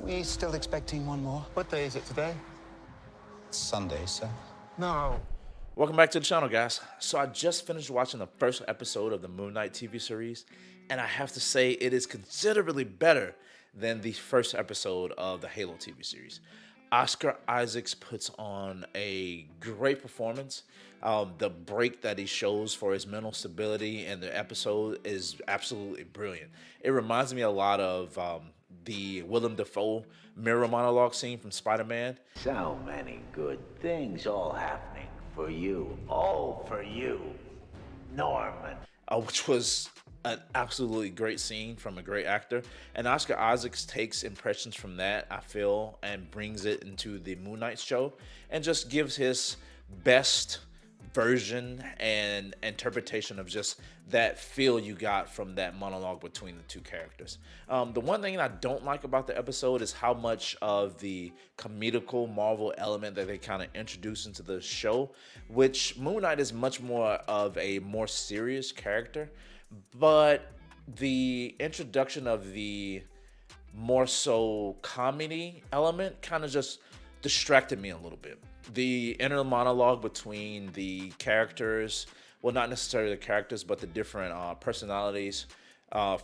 We still expecting one more? What day is it today? It's Sunday, sir. No. Welcome back to the channel, guys. So I just finished watching the first episode of the Moon Knight TV series, and I have to say it is considerably better than the first episode of the Halo TV series. Oscar Isaacs puts on a great performance. The break that he shows for his mental stability in the episode is absolutely brilliant. It reminds me a lot of the Willem Dafoe mirror monologue scene from Spider-Man. So many good things all happening for you. All for you, Norman. Which was an absolutely great scene from a great actor. And Oscar Isaacs takes impressions from that, I feel, and brings it into the Moon Knight show and just gives his best version and interpretation of just that feel you got from that monologue between the two characters. The one thing I don't like about the episode is how much of the comedical Marvel element that they kind of introduce into the show, which Moon Knight is much more of a more serious character, but the introduction of the more so comedy element kind of just distracted me a little bit. The inner monologue between the characters, well, not necessarily the characters, but the different personalities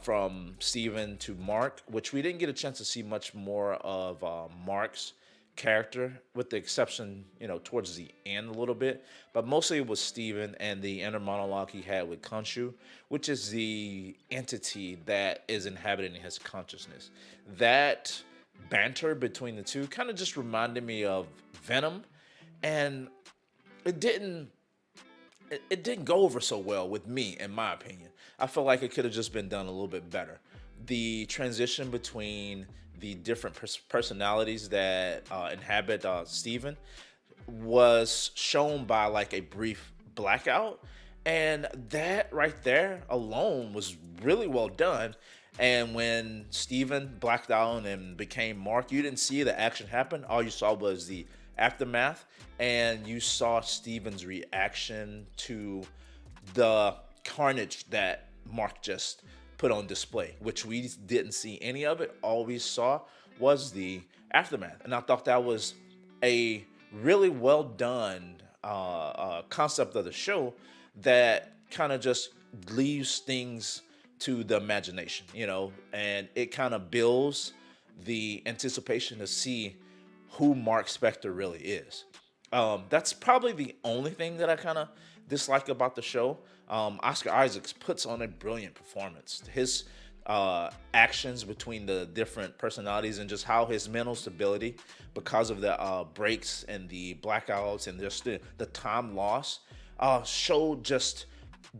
from Steven to Mark, which we didn't get a chance to see much more of Mark's character, with the exception, towards the end a little bit, but mostly it was Steven and the inner monologue he had with Khonshu, which is the entity that is inhabiting his consciousness. That banter between the two kind of just reminded me of Venom, and it didn't go over so well with me, in my opinion. I feel like it could have just been done a little bit better. The transition between the different personalities that inhabit Steven was shown by like a brief blackout, and that right there alone was really well done. And when Steven blacked out and became Mark, you didn't see the action happen. All you saw was the aftermath, and you saw Steven's reaction to the carnage that Mark just put on display, which we didn't see any of it. All we saw was the aftermath, and I thought that was a really well done concept of the show that kind of just leaves things to the imagination, and it kind of builds the anticipation to see who Mark Spector really is. That's probably the only thing that I kind of dislike about the show. Oscar Isaacs puts on a brilliant performance. His actions between the different personalities and just how his mental stability, because of the breaks and the blackouts and just the time loss, showed just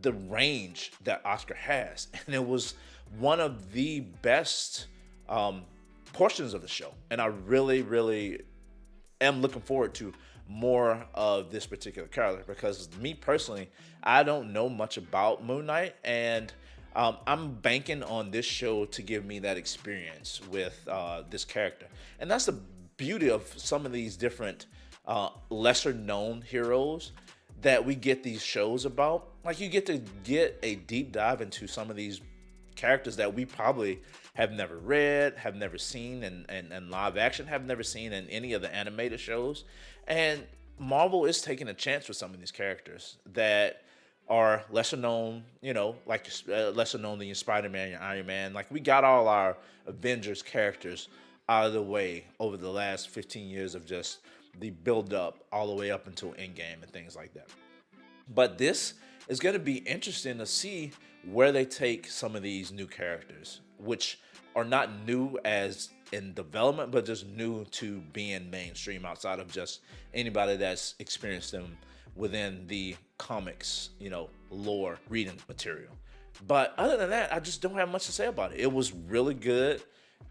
the range that Oscar has. And it was one of the best portions of the show. And I really, really am looking forward to more of this particular character, because me personally, I don't know much about Moon Knight, and I'm banking on this show to give me that experience with this character. And that's the beauty of some of these different lesser known heroes that we get these shows about. Like, you get to get a deep dive into some of these characters that we probably have never read, have never seen in live action, have never seen in any of the animated shows. And Marvel is taking a chance with some of these characters that are lesser known, like lesser known than your Spider-Man, your Iron Man. Like, we got all our Avengers characters out of the way over the last 15 years of just the build up all the way up until Endgame and things like that. But this is going to be interesting to see where they take some of these new characters, which are not new as in development, but just new to being mainstream outside of just anybody that's experienced them within the comics, lore reading material. But other than that, I just don't have much to say about it. It was really good.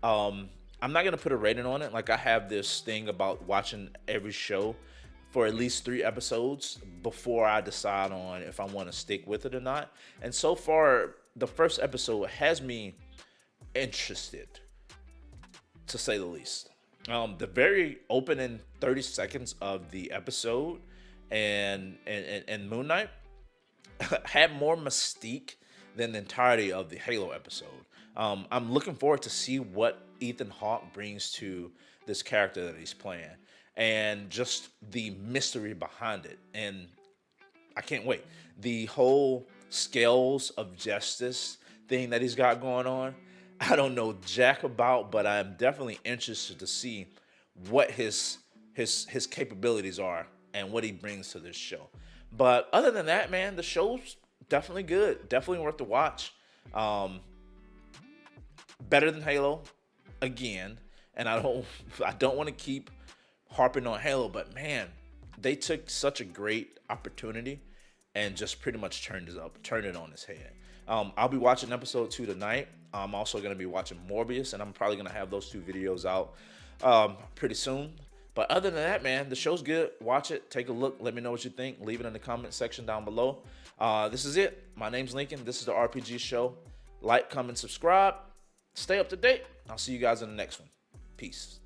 I'm not going to put a rating on it. Like, I have this thing about watching every show for at least 3 episodes before I decide on if I want to stick with it or not. And so far, the first episode has me interested, to say the least. The very opening 30 seconds of the episode and Moon Knight had more mystique than the entirety of the Halo episode. I'm looking forward to see what Ethan Hawke brings to this character that he's playing, and just the mystery behind it. And I can't wait. The whole scales of justice thing that he's got going on, I don't know jack about, but I'm definitely interested to see what his capabilities are and what he brings to this show. But other than that, man, the show's definitely good. Definitely worth the watch. Better than Halo, again. And I don't want to keep harping on Halo, but man, they took such a great opportunity and just pretty much turned it on its head. I'll be watching episode 2 tonight. I'm also going to be watching Morbius, and I'm probably going to have those 2 videos out pretty soon. But other than that, man, the show's good. Watch it. Take a look. Let me know what you think. Leave it in the comment section down below. This is it. My name's Lincoln. This is the RPG Show. Like, comment, subscribe. Stay up to date. I'll see you guys in the next one. Peace.